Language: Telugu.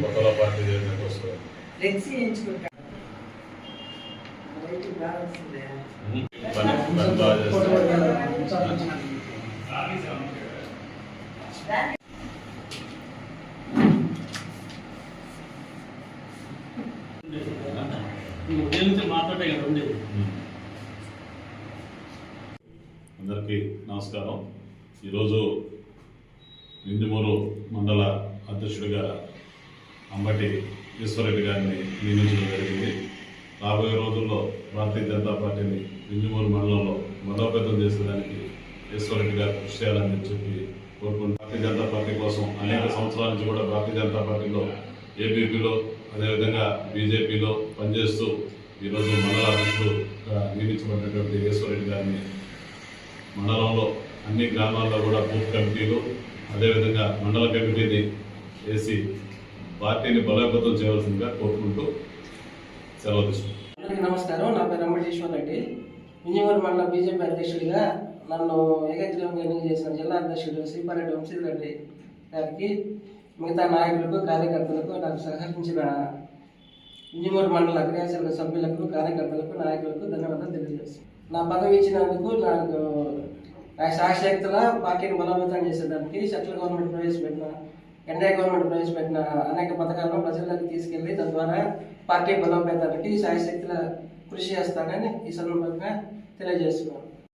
కొత్తలో పార్టీ చేయడానికి వస్తుంది. పని బాగా చేస్తారు. అందరికీ నమస్కారం. ఈరోజు నింజమూరు మండల అధ్యక్షుడిగా అంబటి ఈశ్వరరెడ్డి గారిని నియమించడం జరిగింది. రాబోయే రోజుల్లో భారతీయ జనతా పార్టీని నింజమూరు మండలంలో బలోపేతం చేసేదానికి ఈశ్వరరెడ్డి గారు కృషి చేయాలని చెప్పి కోరుకుంటున్నాను. భారతీయ జనతా పార్టీ కోసం అనేక సంవత్సరాల నుంచి కూడా భారతీయ జనతా పార్టీలో ఏబీపీలో అదేవిధంగా బీజేపీలో పనిచేస్తూ ఈరోజు మండల అధ్యక్షుడుగా నియమించబడినటువంటి ఈశ్వరరెడ్డి గారిని మండలంలో అన్ని గ్రామాల్లో కూడా బూత్ కమిటీలు అదేవిధంగా మండల కమిటీని వేసి పార్టీని బలోపేతం చేయవలసిందిగా కోరుకుంటూ సెలవు తీసుకుంటాం. అందరికీ నమస్కారం. నా పేరు అంబటి ఈశ్వరరెడ్డి. నింజమూరు మండల బీజేపీ అధ్యక్షుడిగా నన్ను ఏకగ్రీవంగా ఎన్నిక చేసిన జిల్లా అధ్యక్షుడు శ్రీపారెడ్డి వంశీరెడ్డి గారికి, మిగతా నాయకులకు కార్యకర్తలకు, నాకు సహకరించిన నింజమూరు మండల క్రియాశీలక సభ్యులకు, కార్యకర్తలకు, నాయకులకు ధన్యవాదాలు తెలియజేస్తాను. నా పదవి ఇచ్చినందుకు నాకు శాశక్తుల పార్టీని బలోపేతం చేసేదానికి సెంట్రల్ గవర్నమెంట్ ప్రవేశపెట్టిన ఎన్డీఏ గవర్నమెంట్ ప్రవేశపెట్టిన అనేక పథకాలను ప్రజలకు తీసుకెళ్లి తద్వారా పార్టీ బలోపేతానికి శాశక్తుల కృషి చేస్తానని ఈ సందర్భంగా తెలియజేస్తున్నాను.